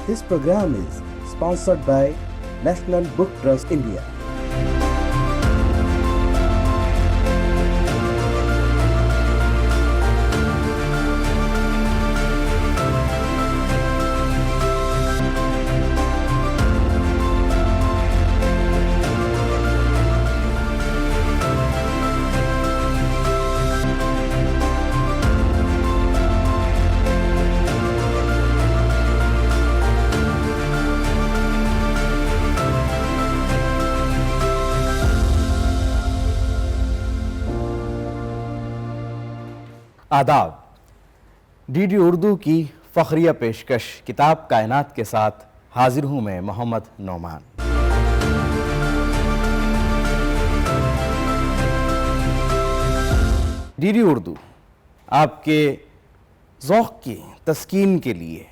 This program is sponsored by National Book Trust India. आदाब। DD Urdu की फ़ख्रिया पेशकश किताब कायनात के साथ हाजिर हूँ मैं मोहम्मद नौमान। डीडी उर्दू आपके ज़ौक़ की तस्कीन के लिए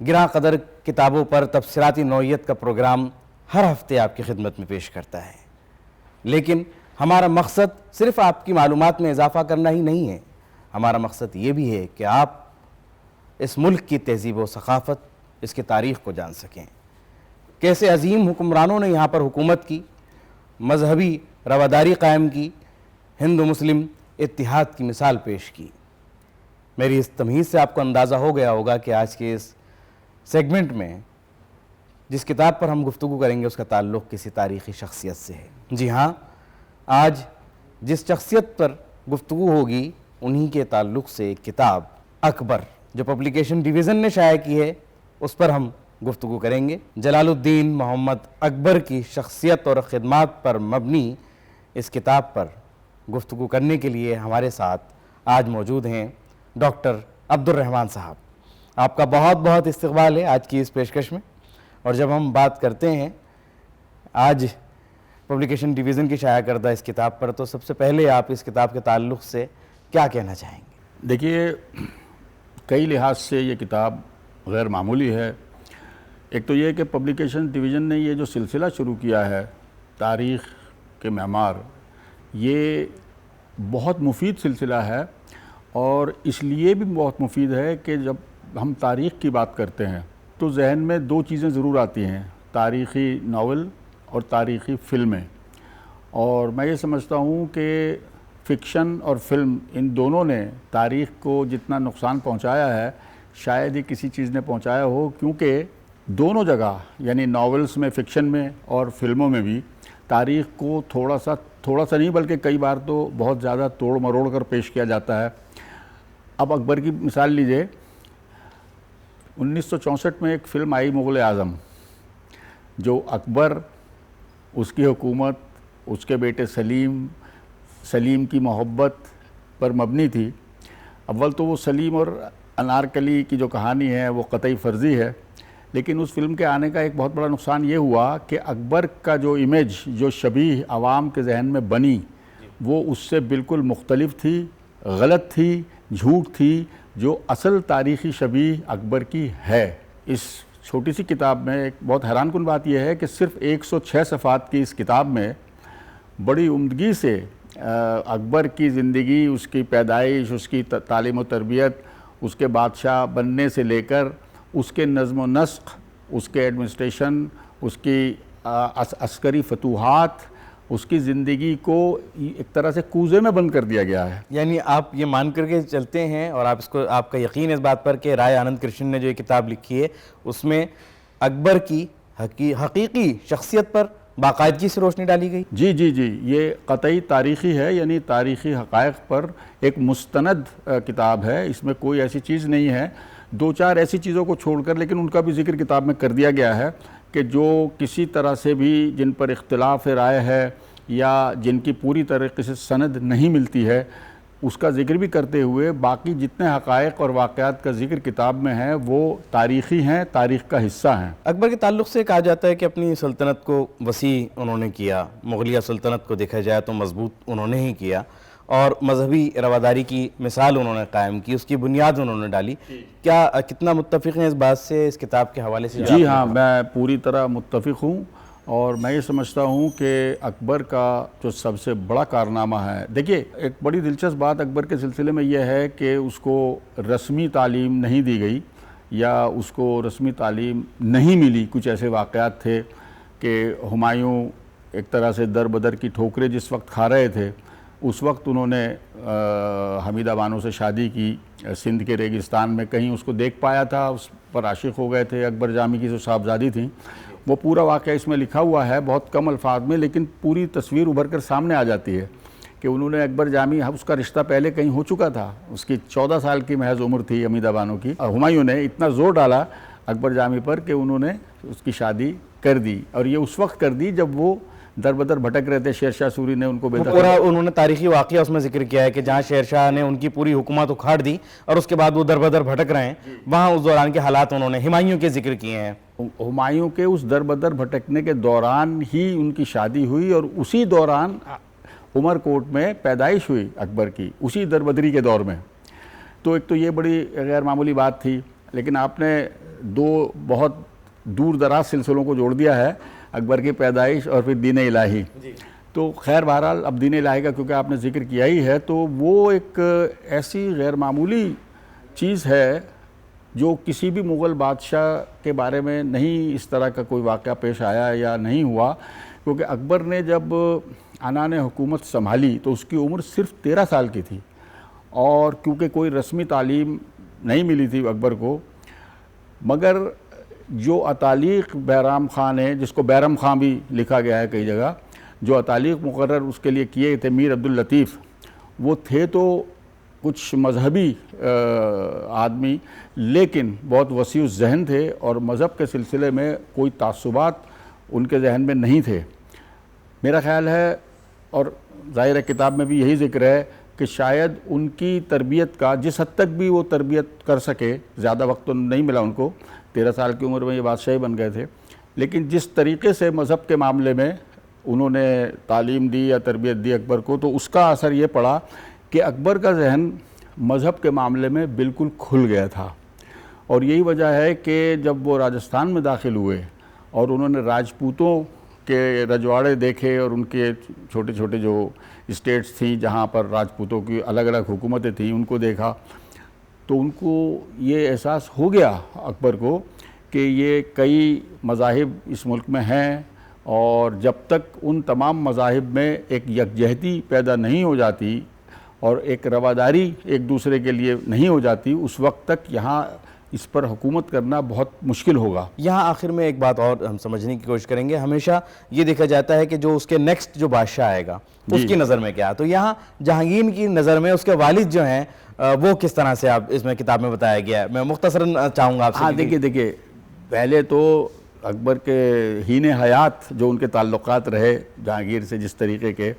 गिरा कदर किताबों पर तबसराती नौइयत का प्रोग्राम हर हफ्ते आपकी खिदमत में पेश करता है, लेकिन हमारा मकसद सिर्फ़ आपकी मालूमात में इजाफ़ा करना ही नहीं है। हमारा मकसद ये भी है कि आप इस मुल्क की तहज़ीब व सक़ाफ़त, इसकी तारीख़ को जान सकें। कैसे अजीम हुक्मरानों ने यहाँ पर हुकूमत की, मजहबी रवादारी कायम की, हिंदू मुस्लिम इत्तिहाद की मिसाल पेश की। मेरी इस तमहीज़ से आपको अंदाज़ा हो गया होगा कि आज के इस सेगमेंट में जिस किताब पर हम गुफ्तगू करेंगे उसका ताल्लुक़ किसी तारीख़ी शख्सियत से है। जी हाँ, आज जिस शख्सियत पर गुफ्तगू होगी उन्हीं के ताल्लुक़ से एक किताब अकबर, जो पब्लिकेशन डिवीज़न ने शाया की है, उस पर हम गुफ्तगू करेंगे। जलालुद्दीन मोहम्मद अकबर की शख्सियत और ख़िदमात पर मबनी इस किताब पर गुफ्तगू करने के लिए हमारे साथ आज मौजूद हैं डॉक्टर अब्दुर्रहमान साहब। आपका बहुत बहुत इस्तक़बाल है आज की इस पेशकश में। और जब हम बात करते हैं आज पब्लिकेशन डिवीज़न की शाया करदा इस किताब पर, तो सबसे पहले आप इस किताब के ताल्लुक़ से क्या कहना चाहेंगे? देखिए, कई लिहाज से ये किताब गैर मामूली है। एक तो ये कि पब्लिकेशन डिवीज़न ने ये जो सिलसिला शुरू किया है तारीख़ के मेमार, ये बहुत मुफीद सिलसिला है। और इसलिए भी बहुत मुफीद है कि जब हम तारीख़ की बात करते हैं तो जहन में दो चीज़ें ज़रूर आती हैं, तारीख़ी नावल और तारीख़ी फ़िल्में। और मैं ये समझता हूँ कि फ़िक्शन और फिल्म इन दोनों ने तारीख़ को जितना नुकसान पहुँचाया है शायद ही किसी चीज़ ने पहुँचाया हो, क्योंकि दोनों जगह यानी नावल्स में, फ़िक्शन में और फिल्मों में भी तारीख़ को थोड़ा सा नहीं बल्कि कई बार तो बहुत ज़्यादा तोड़ मरोड़ कर पेश किया जाता है। अब अकबर की मिसाल लीजिए, 1964 में एक फ़िल्म आई मुग़ल आज़म, जो अकबर, उसकी हुकूमत, उसके बेटे सलीम की मोहब्बत पर मबनी थी। अव्वल तो वो सलीम और अनारकली की जो कहानी है वो कतई फ़र्ज़ी है, लेकिन उस फिल्म के आने का एक बहुत बड़ा नुकसान ये हुआ कि अकबर का जो इमेज जो शबीह आवाम के जहन में बनी वो उससे बिल्कुल मुख्तलिफ थी, गलत थी, झूठ थी, जो असल तारीख़ी शबीह अकबर की है। इस छोटी सी किताब में एक बहुत हैरानकुन बात यह है कि सिर्फ़ 106 सफ़ात की इस किताब में बड़ी उम्दगी से अकबर की ज़िंदगी, उसकी पैदाइश, उसकी तालीम व तरबियत, उसके बादशाह बनने से लेकर उसके नज़्म व नस्ख, उसके एडमिनिस्ट्रेशन, उसकी अस्करी फतूहात, उसकी ज़िंदगी को एक तरह से कूज़े में बंद कर दिया गया है। यानी आप ये मान करके चलते हैं और आप इसको, आपका यकीन इस बात पर कि राय आनंद कृष्ण ने जो ये किताब लिखी है उसमें अकबर की हकीकी शख्सियत पर बाकायदगी से रोशनी डाली गई? जी जी जी, ये कतई तारीख़ी है, यानी तारीख़ी हक़ाइक़ पर एक मुस्तनद किताब है। इसमें कोई ऐसी चीज़ नहीं है, दो चार ऐसी चीज़ों को छोड़कर, लेकिन उनका भी जिक्र किताब में कर दिया गया है कि जो किसी तरह से भी जिन पर इख्तिलाफ़ राय है या जिनकी पूरी तरीके से सनद नहीं मिलती है, उसका जिक्र भी करते हुए बाकी जितने हक़ाइक़ और वाक़यात का जिक्र किताब में है वो तारीख़ी हैं, तारीख़ का हिस्सा हैं। अकबर के ताल्लुक़ से कहा जाता है कि अपनी सल्तनत को वसी उन्होंने किया, मुग़लिया सल्तनत को देखा जाए तो मजबूत उन्होंने ही किया, और मजहबी रवादारी की मिसाल उन्होंने कायम की, उसकी बुनियाद उन्होंने डाली। क्या कितना मुत्तफ़िक़ हैं इस बात से, इस किताब के हवाले से? जी हाँ, मैं पूरी तरह मुत्तफ़िक़ हूँ। और मैं ये समझता हूँ कि अकबर का जो सबसे बड़ा कारनामा है, देखिए एक बड़ी दिलचस्प बात अकबर के सिलसिले में यह है कि उसको रस्मी तालीम नहीं दी गई, या उसको रस्मी तालीम नहीं मिली। कुछ ऐसे वाक़यात थे कि हुमायूं एक तरह से दर बदर की ठोकरें जिस वक्त खा रहे थे, उस वक्त उन्होंने हमीदा बानो से शादी की सिंध के रेगिस्तान में। कहीं उसको देख पाया था, उस पर आशिक हो गए थे। अकबर जामी की जो साहबजादी थी, वो पूरा वाक़या इसमें लिखा हुआ है बहुत कम अल्फाज में, लेकिन पूरी तस्वीर उभर कर सामने आ जाती है कि उन्होंने अकबर जामी, उसका रिश्ता पहले कहीं हो चुका था, उसकी 14 साल की महज उम्र थी हमीदा बानो की। हुमायूं ने इतना ज़ोर डाला अकबर जामी पर कि उन्होंने उसकी शादी कर दी, और ये उस वक्त कर दी जब वो दर बदर भटक रहे थे। शेरशाह सूरी ने उनको पूरा उन्होंने तारीखी वाक़या उसमें जिक्र किया है कि जहाँ शेरशाह ने उनकी पूरी हुकूमत उखाड़ दी और उसके बाद वो दर बदर भटक रहे हैं, वहाँ उस दौरान के हालात उन्होंने हुमायूं के जिक्र किए हैं। हुमायूं के उस दर बदर भटकने के दौरान ही उनकी शादी हुई, और उसी दौरान उमरकोट में पैदाइश हुई अकबर की, उसी दरबदरी के दौर में। तो एक तो ये बड़ी गैर मामूली बात थी, लेकिन आपने दो बहुत दूर दराज सिलसिलों को जोड़ दिया है, अकबर की पैदाइश और फिर दीन इलाही। तो खैर बहरहाल अब दीन इलाही का क्योंकि आपने जिक्र किया ही है, तो वो एक ऐसी गैर मामूली चीज़ है जो किसी भी मुग़ल बादशाह के बारे में नहीं इस तरह का कोई वाक़या पेश आया या नहीं हुआ। क्योंकि अकबर ने जब आना ने हुकूमत संभाली तो उसकी उम्र सिर्फ 13 साल की थी, और क्योंकि कोई रस्मी तालीम नहीं मिली थी अकबर को, मगर जो अतालीक बैराम खान है, जिसको बैरम खां भी लिखा गया है कई जगह, जो अतालीक मुकर्रर उसके लिए किए थे मीर अब्दुल लतीफ़, वो थे तो कुछ मजहबी आदमी, लेकिन बहुत वसीउ ज़हन थे और मज़हब के सिलसिले में कोई तासुबात उनके जहन में नहीं थे। मेरा ख़्याल है, और ज़ाहिर है किताब में भी यही ज़िक्र है, कि शायद उनकी तरबियत का जिस हद तक भी वो तरबियत कर सके, ज़्यादा वक्त तो नहीं मिला उनको, 13 साल की उम्र में ये बादशाही बन गए थे, लेकिन जिस तरीके से मज़हब के मामले में उन्होंने तालीम दी या तरबियत दी अकबर को, तो उसका असर ये पड़ा कि अकबर का जहन मज़हब के मामले में बिल्कुल खुल गया था। और यही वजह है कि जब वो राजस्थान में दाखिल हुए और उन्होंने राजपूतों के रजवाड़े देखे और उनके छोटे छोटे जो स्टेट्स थी जहाँ पर राजपूतों की अलग अलग हुकूमतें थीं, उनको देखा, तो उनको ये एहसास हो गया अकबर को कि ये कई मज़ाहिब इस मुल्क में हैं, और जब तक उन तमाम मज़ाहिब में एक यकजहती पैदा नहीं हो जाती और एक रवादारी एक दूसरे के लिए नहीं हो जाती, उस वक्त तक यहाँ इस पर हुकूमत करना बहुत मुश्किल होगा। यहाँ आखिर में एक बात और हम समझने की कोशिश करेंगे। हमेशा ये देखा जाता है कि जो उसके नेक्स्ट जो बादशाह आएगा उसकी नज़र में क्या, तो यहाँ जहांगीर की नज़र में उसके वालिद जो हैं वो किस तरह से आप इसमें किताब में बताया गया है। मैं मुख्तसरन चाहूँगा आपसे। हाँ, देखिए पहले तो अकबर के हीने हयात जो उनके ताल्लुकात रहे जहांगीर से, जिस तरीके के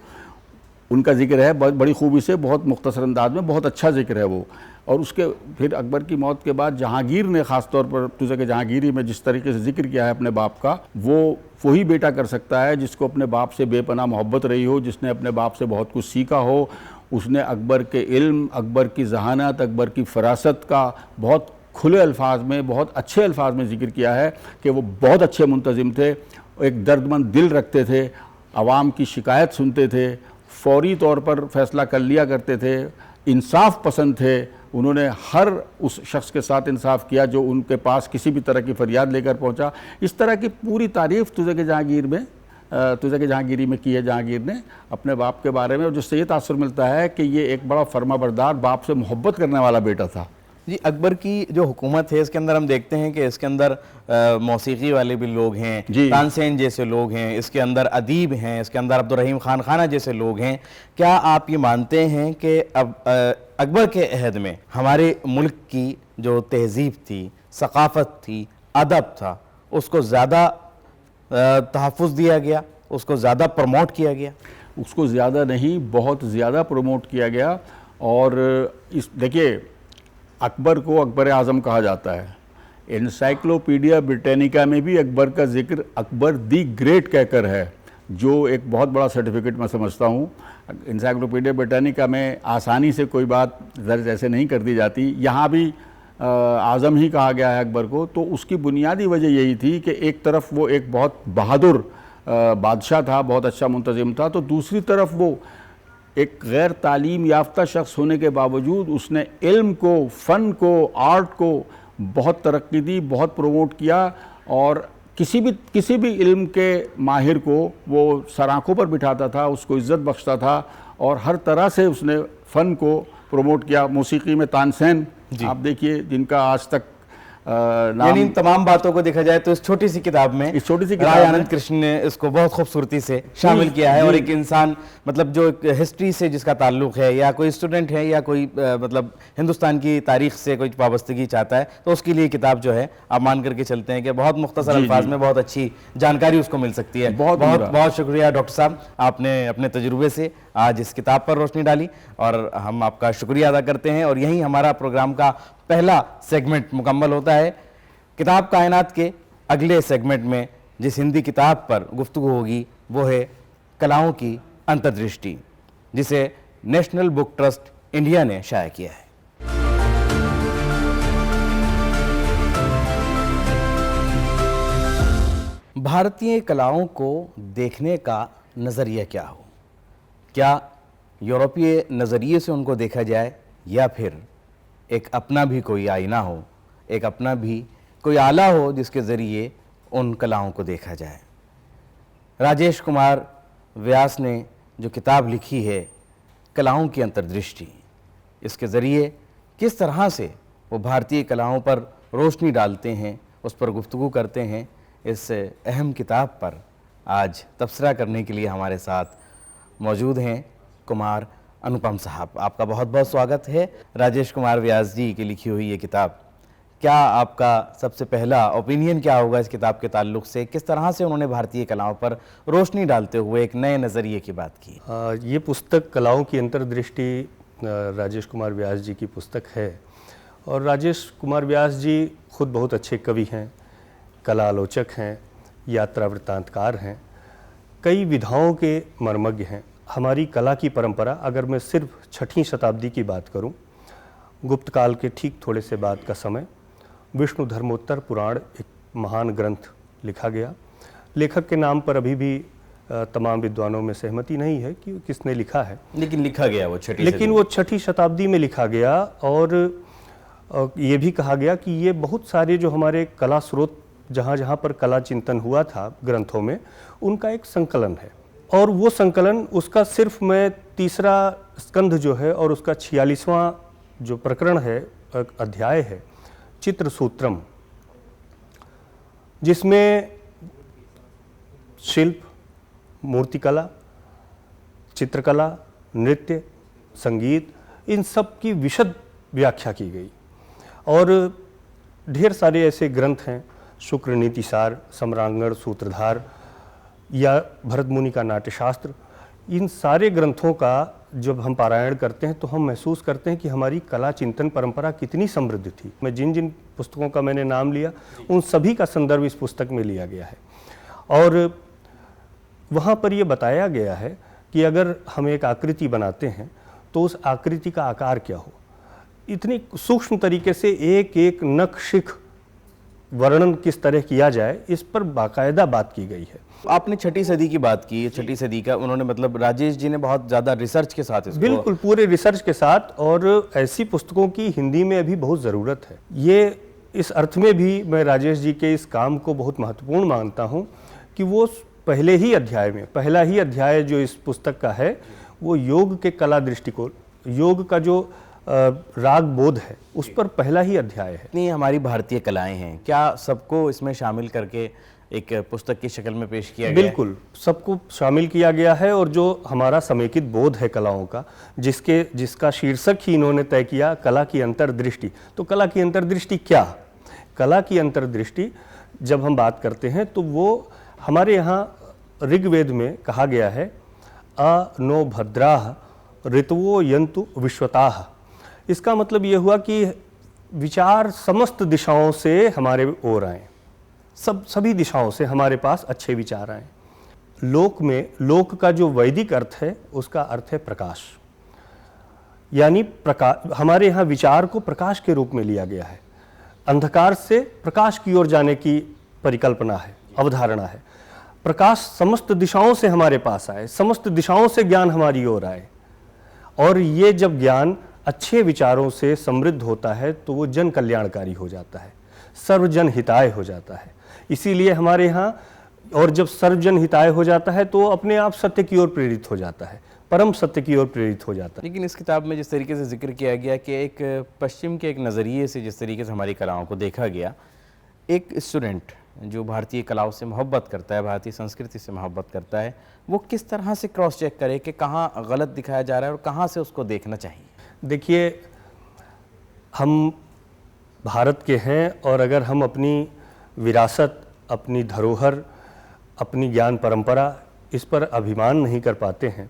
उनका जिक्र है बहुत बड़ी खूबी से, बहुत मुख्तसर अंदाज में, बहुत अच्छा जिक्र है वो। और उसके फिर अकबर की मौत के बाद जहांगीर ने ख़ास तौर पर तुझे के जहांगीरी में जिस तरीके से जिक्र किया है अपने बाप का, वो वही बेटा कर सकता है जिसको अपने बाप से बेपनाह मोहब्बत रही हो, जिसने अपने बाप से बहुत कुछ सीखा हो। उसने अकबर के इल्म, अकबर की जहानत, अकबर की फरासत का बहुत खुले अल्फाज में, बहुत अच्छे अल्फाज में जिक्र किया है कि वो बहुत अच्छे मुंतज़िम थे, एक दर्दमंद दिल रखते थे, आवाम की शिकायत सुनते थे, फौरी तौर पर फैसला कर लिया करते थे, इंसाफ पसंद थे। उन्होंने हर उस शख्स के साथ इंसाफ किया जो उनके पास किसी भी तरह की फरियाद लेकर पहुंचा। इस तरह की पूरी तारीफ़ तुझे के जहांगीर में, तुझे के जहांगीरी में की है जहांगीर ने अपने बाप के बारे में, और जिससे ये तासुर मिलता है कि ये एक बड़ा फर्माबरदार, बाप से मोहब्बत करने वाला बेटा था। जी, अकबर की जो हुकूमत है इसके अंदर हम देखते हैं कि इसके अंदर मौसीकी वाले भी लोग हैं, तानसेन जैसे लोग हैं, इसके अंदर अदीब हैं, इसके अंदर अब्दुर्रहीम खान खाना जैसे लोग हैं। क्या आप ये मानते हैं कि अब अकबर के अहद में हमारे मुल्क की जो तहज़ीब थी, सकाफ़त थी, अदब था, उसको ज़्यादा तहफ़्फ़ुज़ दिया गया, उसको ज़्यादा प्रमोट किया गया? उसको ज़्यादा नहीं, बहुत ज़्यादा प्रमोट किया गया। और इस देखिए, अकबर को अकबर आज़म कहा जाता है। एनसाइक्लोपीडिया ब्रिटानिका में भी अकबर का जिक्र अकबर दी ग्रेट कहकर है, जो एक बहुत बड़ा सर्टिफिकेट मैं समझता हूँ। एनसाइक्लोपीडिया ब्रिटानिका में आसानी से कोई बात दर्ज ऐसे नहीं कर दी जाती, यहाँ भी आज़म ही कहा गया है अकबर को। तो उसकी बुनियादी वजह यही थी कि एक तरफ वो एक बहुत बहादुर बादशाह था, बहुत अच्छा मुंतज़िम था, तो दूसरी तरफ वो एक गैर तालीम याफ्ता शख्स होने के बावजूद उसने इल्म को, फ़न को, आर्ट को बहुत तरक्की दी, बहुत प्रमोट किया और किसी भी इल्म के माहिर को वो सर आँखों पर बिठाता था, उसको इज़्ज़त बख्शता था और हर तरह से उसने फ़न को प्रमोट किया। मौसीकी में तानसेन आप देखिए, जिनका आज तक यानी इन तमाम बातों को देखा जाए तो इस छोटी सी किताब में राय आनंद कृष्ण ने इसको बहुत खूबसूरती से शामिल किया है। और एक इंसान मतलब जो हिस्ट्री से जिसका ताल्लुक है या कोई स्टूडेंट है या कोई मतलब हिंदुस्तान की तारीख से कोई वाबस्तगी चाहता है तो उसके लिए किताब जो है आप मान करके चलते हैं कि बहुत मुख्तसर अल्फाज में बहुत अच्छी जानकारी उसको मिल सकती है। बहुत बहुत बहुत शुक्रिया डॉक्टर साहब, आपने अपने तजुर्बे से आज इस किताब पर रोशनी डाली और हम आपका शुक्रिया अदा करते हैं। और यहीं हमारा प्रोग्राम का पहला सेगमेंट मुकम्मल होता है। किताब कायनात के अगले सेगमेंट में जिस हिंदी किताब पर गुफ्तगू होगी वो है कलाओं की अंतर्दृष्टि, जिसे नेशनल बुक ट्रस्ट इंडिया ने शाया किया है। भारतीय कलाओं को देखने का नज़रिया क्या हो? क्या यूरोपीय नज़रिए से उनको देखा जाए या फिर एक अपना भी कोई आईना हो, एक अपना भी कोई आला हो जिसके ज़रिए उन कलाओं को देखा जाए? राजेश कुमार व्यास ने जो किताब लिखी है कलाओं की अंतर्दृष्टि, इसके ज़रिए किस तरह से वो भारतीय कलाओं पर रोशनी डालते हैं, उस पर गुफ्तगू करते हैं, इस अहम किताब पर आज तबसरा करने के लिए हमारे साथ मौजूद हैं कुमार अनुपम साहब। आपका बहुत बहुत स्वागत है। राजेश कुमार व्यास जी की लिखी हुई ये किताब, क्या आपका सबसे पहला ओपिनियन क्या होगा इस किताब के ताल्लुक से? किस तरह से उन्होंने भारतीय कलाओं पर रोशनी डालते हुए एक नए नज़रिए की बात की? ये पुस्तक कलाओं की अंतर्दृष्टि राजेश कुमार व्यास जी की पुस्तक है। और राजेश कुमार व्यास जी खुद बहुत अच्छे कवि हैं, कला आलोचक हैं, यात्रा वृत्तांतकार हैं, कई विधाओं के मर्मज्ञ हैं। हमारी कला की परंपरा, अगर मैं सिर्फ 6वीं शताब्दी की बात करूं, गुप्त काल के ठीक थोड़े से बाद का समय, विष्णु धर्मोत्तर पुराण एक महान ग्रंथ लिखा गया। लेखक के नाम पर अभी भी तमाम विद्वानों में सहमति नहीं है कि किसने लिखा है, लेकिन लिखा गया वो 6वीं शताब्दी में लिखा गया। और ये भी कहा गया कि ये बहुत सारे जो हमारे कला स्रोत जहाँ जहाँ पर कला चिंतन हुआ था ग्रंथों में, उनका एक संकलन है। और वो संकलन, उसका सिर्फ मैं 3रा स्कंध जो है और उसका 46वां जो प्रकरण है, अध्याय है, चित्रसूत्रम, जिसमें शिल्प, मूर्तिकला, चित्रकला, नृत्य, संगीत, इन सब की विशद व्याख्या की गई। और ढेर सारे ऐसे ग्रंथ हैं, शुक्र नीतिसार, सम्रांगण सूत्रधार या भरत मुनि का नाट्यशास्त्र, इन सारे ग्रंथों का जब हम पारायण करते हैं तो हम महसूस करते हैं कि हमारी कला चिंतन परंपरा कितनी समृद्ध थी। मैं जिन जिन पुस्तकों का मैंने नाम लिया, उन सभी का संदर्भ इस पुस्तक में लिया गया है। और वहाँ पर यह बताया गया है कि अगर हम एक आकृति बनाते हैं तो उस आकृति का आकार क्या हो, इतनी सूक्ष्म तरीके से एक एक नख शिख वर्णन किस तरह किया जाए, इस पर बाकायदा बात की गई है। आपने 6वीं सदी की बात की, 6वीं सदी का उन्होंने मतलब राजेश जी ने बहुत ज़्यादा रिसर्च के साथ इसको, बिल्कुल पूरे रिसर्च के साथ, और ऐसी पुस्तकों की हिंदी में अभी बहुत ज़रूरत है। ये इस अर्थ में भी मैं राजेश जी के इस काम को बहुत महत्वपूर्ण मानता हूँ कि वो पहले ही अध्याय में, पहला ही अध्याय जो इस पुस्तक का है, वो योग के कला दृष्टिकोण, योग का जो राग बोध है, उस पर पहला ही अध्याय है। इतनी हमारी भारतीय कलाएं हैं, क्या सबको इसमें शामिल करके एक पुस्तक की शक्ल में पेश किया गया? बिल्कुल, सबको शामिल किया गया है। और जो हमारा समेकित बोध है कलाओं का, जिसका शीर्षक ही इन्होंने तय किया, कला की अंतर्दृष्टि। तो कला की अंतर्दृष्टि क्या? कला की अंतर्दृष्टि जब हम बात करते हैं तो वो हमारे यहाँ ऋग्वेद में कहा गया है, अनो भद्राः ऋतवो यन्तु विश्वताः। इसका मतलब ये हुआ कि विचार समस्त दिशाओं से हमारे ओर आए, सभी दिशाओं से हमारे पास अच्छे विचार आए। लोक में, लोक का जो वैदिक अर्थ है, उसका अर्थ है प्रकाश, यानी प्रकाश। हमारे यहाँ विचार को प्रकाश के रूप में लिया गया है, अंधकार से प्रकाश की ओर जाने की परिकल्पना है, अवधारणा है। प्रकाश समस्त दिशाओं से हमारे पास आए, समस्त दिशाओं से ज्ञान हमारी ओर आए, और ये जब ज्ञान अच्छे विचारों से समृद्ध होता है तो वो जन कल्याणकारी हो जाता है, सर्वजन हिताय हो जाता है। इसीलिए हमारे यहाँ, और जब सर्वजन हिताय हो जाता है तो अपने आप सत्य की ओर प्रेरित हो जाता है, परम सत्य की ओर प्रेरित हो जाता है। लेकिन इस किताब में जिस तरीके से जिक्र किया गया कि एक पश्चिम के एक नज़रिए से जिस तरीके से हमारी कलाओं को देखा गया, एक स्टूडेंट जो भारतीय कलाओं से मोहब्बत करता है, भारतीय संस्कृति से मोहब्बत करता है, वो किस तरह से क्रॉस चेक करे कि कहाँ गलत दिखाया जा रहा है और कहाँ से उसको देखना चाहिए? देखिए, हम भारत के हैं और अगर हम अपनी विरासत, अपनी धरोहर, अपनी ज्ञान परंपरा, इस पर अभिमान नहीं कर पाते हैं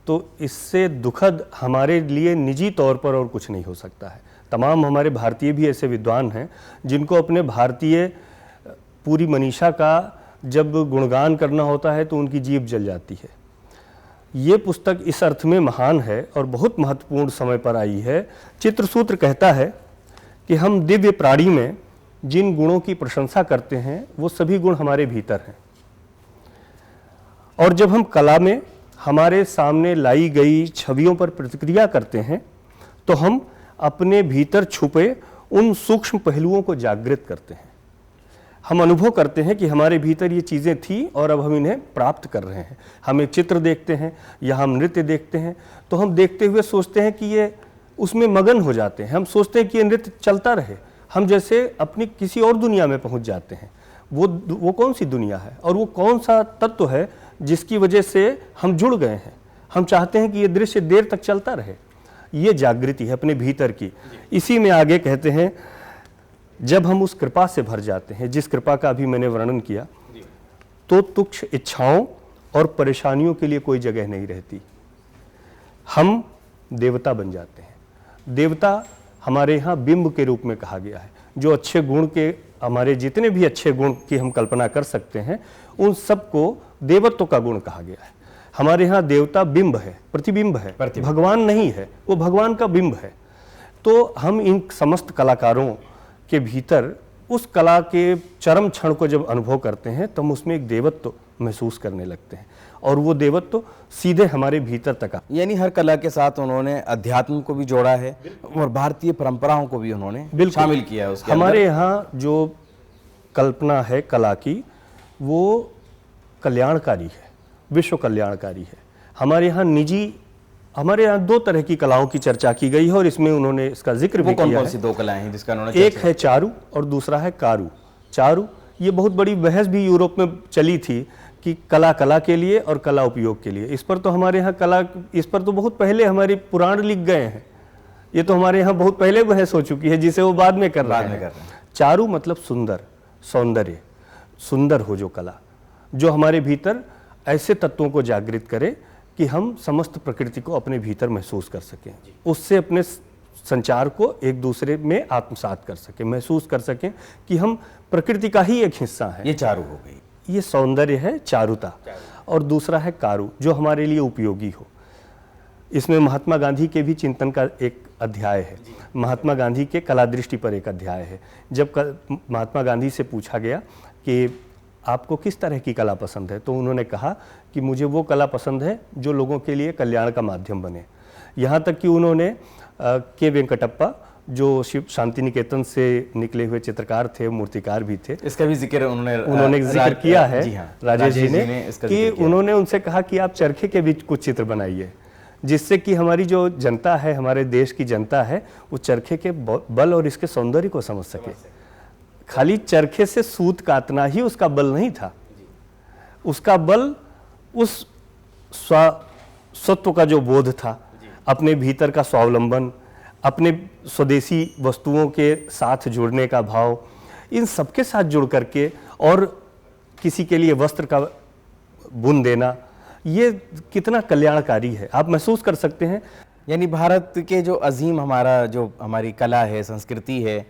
तो इससे दुखद हमारे लिए निजी तौर पर और कुछ नहीं हो सकता है। तमाम हमारे भारतीय भी ऐसे विद्वान हैं जिनको अपने भारतीय पूरी मनीषा का जब गुणगान करना होता है तो उनकी जीभ जल जाती है। ये पुस्तक इस अर्थ में महान है और बहुत महत्वपूर्ण समय पर आई है। चित्रसूत्र कहता है कि हम दिव्य प्राणी में जिन गुणों की प्रशंसा करते हैं वो सभी गुण हमारे भीतर हैं, और जब हम कला में हमारे सामने लाई गई छवियों पर प्रतिक्रिया करते हैं तो हम अपने भीतर छुपे उन सूक्ष्म पहलुओं को जागृत करते हैं। हम अनुभव करते हैं कि हमारे भीतर ये चीज़ें थी और अब हम इन्हें प्राप्त कर रहे हैं। हम एक चित्र देखते हैं या हम नृत्य देखते हैं तो हम देखते हुए सोचते हैं कि ये, उसमें मगन हो जाते हैं। हम सोचते हैं कि ये नृत्य चलता रहे, हम जैसे अपनी किसी और दुनिया में पहुंच जाते हैं। वो कौन सी दुनिया है और वो कौन सा तत्व है जिसकी वजह से हम जुड़ गए हैं। हम चाहते हैं कि ये दृश्य देर तक चलता रहे। ये जागृति है अपने भीतर की। इसी में आगे कहते हैं, जब हम उस कृपा से भर जाते हैं, जिस कृपा का अभी मैंने वर्णन किया, तो तुच्छ इच्छाओं और परेशानियों के लिए कोई जगह नहीं रहती। हम देवता बन जाते हैं। देवता हमारे यहाँ बिंब के रूप में कहा गया है। जो अच्छे गुण के, हमारे जितने भी अच्छे गुण की हम कल्पना कर सकते हैं, उन सबको देवत्व का गुण कहा गया है। हमारे यहाँ देवता बिंब है, प्रतिबिंब है, भगवान नहीं है, वो भगवान का बिंब है। तो हम इन समस्त कलाकारों के भीतर उस कला के चरम क्षण को जब अनुभव करते हैं तो हम उसमें एक देवत्व महसूस करने लगते हैं, और वो देवत्व सीधे हमारे भीतर तक आ। यानी हर कला के साथ उन्होंने अध्यात्म को भी जोड़ा है और भारतीय परंपराओं को भी उन्होंने शामिल किया है उसके हमारे यहाँ जो कल्पना है कला की, वो कल्याणकारी है, विश्व कल्याणकारी है। हमारे यहाँ दो तरह की कलाओं की चर्चा की गई है और इसमें उन्होंने इसका जिक्र भी किया है। कौन सी दो कलाएं हैं जिसका उन्होंने? एक है चारु और दूसरा है कारु। चारु, ये बहुत बड़ी बहस भी यूरोप में चली थी कि कला के लिए और कला उपयोग के लिए। इस पर तो हमारे यहाँ इस पर तो बहुत पहले हमारे पुराण लिख गए हैं। ये तो हमारे यहाँ बहुत पहले बहस हो चुकी है, जिसे वो बाद में कर रहे हैं। चारु मतलब सुंदर, सौंदर्य, सुंदर हो जो कला, जो हमारे भीतर ऐसे तत्वों को जागृत करे कि हम समस्त प्रकृति को अपने भीतर महसूस कर सकें, उससे अपने संचार को एक दूसरे में आत्मसात कर सकें, महसूस कर सकें कि हम प्रकृति का ही एक हिस्सा है। ये चारु हो गई, ये सौंदर्य है, चारुता। और दूसरा है कारु, जो हमारे लिए उपयोगी हो। इसमें महात्मा गांधी के भी चिंतन का एक अध्याय है। महात्मा गांधी के कला दृष्टि पर एक अध्याय है। जब महात्मा गांधी से पूछा गया कि आपको किस तरह की कला पसंद है, तो उन्होंने कहा कि मुझे वो कला पसंद है जो लोगों के लिए कल्याण का माध्यम बने। यहाँ तक कि उन्होंने के वेंकटप्पा, जो शिव शांति निकेतन से निकले हुए चित्रकार थे, मूर्तिकार भी थे, इसका भी जिक्र उन्होंने जिक्र किया है। जी हाँ, राजेश जी ने कि उन्होंने उनसे कहा कि आप चरखे के बीच कुछ चित्र बनाइए, जिससे कि हमारी जो जनता है, हमारे देश की जनता है, वो चरखे के बल और इसके सौंदर्य को समझ सके। खाली चरखे से सूत काटना ही उसका बल नहीं था, उसका बल उस स्वत्व का जो बोध था, अपने भीतर का स्वावलंबन, अपने स्वदेशी वस्तुओं के साथ जुड़ने का भाव, इन सबके साथ जुड़ करके और किसी के लिए वस्त्र का बुन देना, ये कितना कल्याणकारी है, आप महसूस कर सकते हैं। यानी भारत के जो अजीम हमारी कला है, संस्कृति है,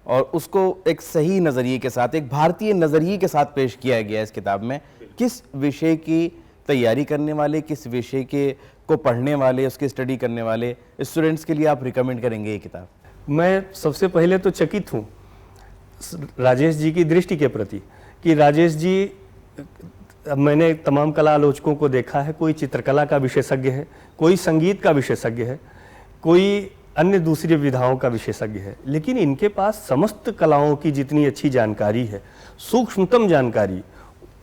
और उसको एक सही नज़रिए के साथ, एक भारतीय नज़रिए के साथ पेश किया गया है इस किताब में। किस विषय की तैयारी करने वाले, किस विषय को पढ़ने वाले, उसकी स्टडी करने वाले स्टूडेंट्स के लिए आप रिकमेंड करेंगे ये किताब? मैं सबसे पहले तो चकित हूँ राजेश जी की दृष्टि के प्रति कि राजेश जी, मैंने तमाम कला आलोचकों को देखा है, कोई चित्रकला का विशेषज्ञ है, कोई संगीत का विशेषज्ञ है, कोई अन्य दूसरी विधाओं का विशेषज्ञ है, लेकिन इनके पास समस्त कलाओं की जितनी अच्छी जानकारी है, सूक्ष्मतम जानकारी,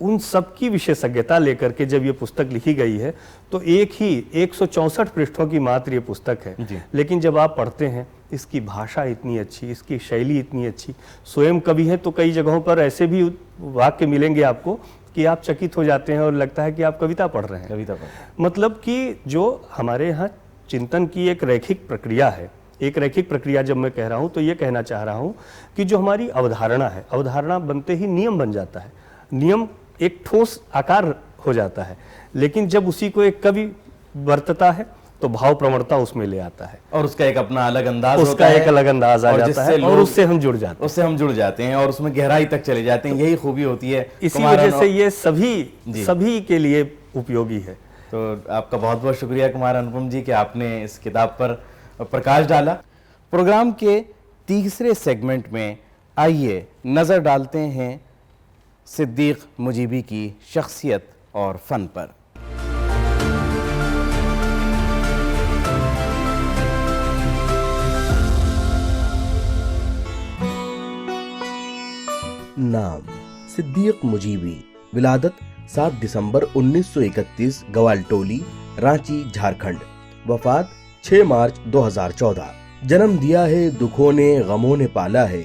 उन सब की विशेषज्ञता लेकर के जब ये पुस्तक लिखी गई है तो एक ही 164 पृष्ठों की मात्र ये पुस्तक है, लेकिन जब आप पढ़ते हैं इसकी भाषा इतनी अच्छी, इसकी शैली इतनी अच्छी, स्वयं कवि है तो कई जगहों पर ऐसे भी वाक्य मिलेंगे आपको कि आप चकित हो जाते हैं और लगता है कि आप कविता पढ़ रहे हैं। कविता पढ़ मतलब कि जो हमारे यहाँ चिंतन की एक रैखिक प्रक्रिया है, एक रैखिक प्रक्रिया जब मैं कह रहा हूँ तो ये कहना चाह रहा हूँ कि जो हमारी अवधारणा है, अवधारणा बनते ही नियम बन जाता है, नियम एक ठोस आकार हो जाता है, लेकिन जब उसी को एक कवि बरतता है तो भाव प्रवणता उसमें ले आता है और उसका एक अपना अलग अंदाज उसका एक अलग अंदाज आ और जाता है जिससे और लोग उससे हम जुड़ जाते हैं, उससे हम जुड़ जाते हैं और उसमें गहराई तक चले जाते हैं। यही खूबी होती है, इसी वजह से ये सभी के लिए उपयोगी है। तो आपका बहुत बहुत शुक्रिया कुमार अनुपम जी कि आपने इस किताब पर प्रकाश डाला। प्रोग्राम के तीसरे सेगमेंट में आइए नज़र डालते हैं सिद्दीक मुजीबी की शख्सियत और फ़न पर। नाम सिद्दीक मुजीबी, विलादत 7 दिसंबर 1931, गवालटोली, रांची, झारखंड। वफात 6 मार्च 2014। जन्म दिया है दुखों ने, गमों ने पाला है,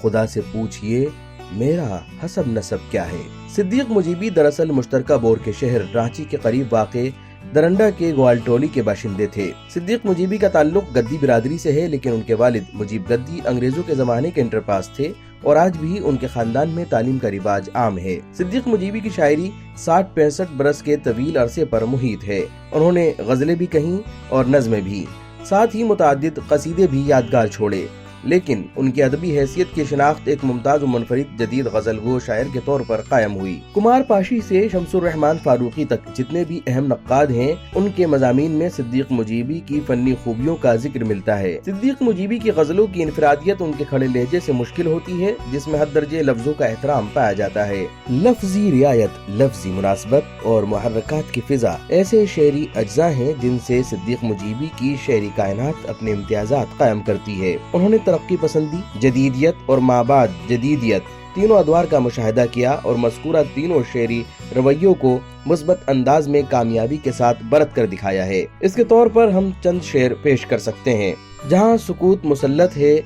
खुदा से पूछिए मेरा हसब नसब क्या है। सिद्दीक मुजीबी दरअसल मुश्तरका बोर के शहर रांची के करीब वाक़े दरंडा के ग्वालटोली के बाशिंदे थे। सिद्दीक मुजीबी का ताल्लुक गद्दी बिरादरी से है, लेकिन उनके वालिद मुजीब गद्दी अंग्रेजों के जमाने के इंटरपास थे और आज भी उनके खानदान में तालीम का रिवाज आम है। सिद्दीक मुजीबी की शायरी 60-65 बरस के तवील अरसे पर मुहित है। उन्होंने गजलें भी कहीं और नज़्में भी, साथ ही मुतअद्दिद कसीदे भी यादगार छोड़े, लेकिन उनकी अदबी हैसियत की शिनाख्त एक मुमताज और मुनफरिद जदीद गजलगो शायर के तौर पर कायम हुई। कुमार पाशी से शमसुर रहमान फारूकी तक जितने भी अहम नक्काद हैं, उनके मज़ामीन में सिद्दीक मुजीबी की फन्नी खूबियों का जिक्र मिलता है। सिद्दीक मुजीबी की गजलों की इनफरादियत उनके खड़े लहजे से मुश्किल होती है, जिसमें हद दर्जे लफ्जों का एहतराम पाया जाता है। लफ्जी रियायत, लफ्जी मुनासबत और मुहर्रकात की फिजा ऐसे शेरी अज्जा हैं जिनसे सिद्दीक मुजीबी की शेरी कायनात अपने इम्तियाजात कायम करती है। उन्होंने तरक्की पसंदी, जदीदियत और माबाद जदीदियत तीनों अदवार का मुशाहिदा किया और मज़कूरा तीनों शेरी रवैयों को मुस्बत अंदाज में कामयाबी के साथ बरत कर दिखाया है। इसके तौर पर हम चंद शेर पेश कर सकते हैं। जहाँ सुकूत मुसल्लत है,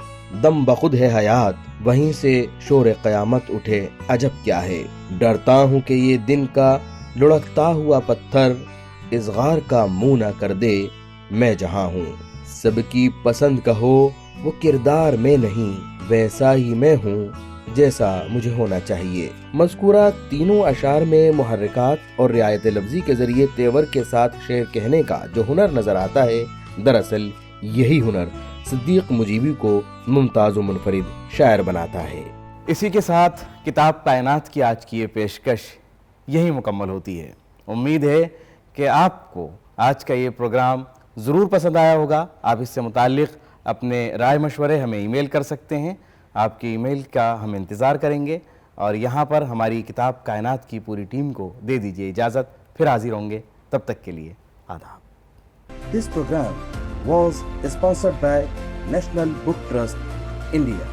दम बखुद है हयात, वहीं से शोर क़यामत उठे, अजब क्या है। डरता हूँ कि ये दिन का लुढ़कता हुआ पत्थर इज़गार का मुँह न कर दे, मैं जहाँ हूँ। सबकी पसंद कहो वो किरदार में नहीं, वैसा ही मैं हूँ जैसा मुझे होना चाहिए। मज़कूरा तीनों अशार में मुहर्रिकात और रियायत लफ्जी के जरिए तेवर के साथ शेर कहने का जो हुनर नजर आता है, दरअसल यही हुनर सिद्दीक मुजीबी को मुमताज़ व मुनफरिद शायर बनाता है। इसी के साथ किताब कायनात की आज की ये पेशकश यही मुकम्मल होती है। उम्मीद है कि आपको आज का ये प्रोग्राम ज़रूर पसंद आया होगा। आप इससे मुताल्लिक़ अपने राय मशवरे हमें ईमेल कर सकते हैं। आपकी ईमेल का हम इंतज़ार करेंगे और यहाँ पर हमारी किताब कायनात की पूरी टीम को दे दीजिए इजाज़त। फिर हाजिर होंगे, तब तक के लिए आदाब। This program was sponsored by National Book Trust, India.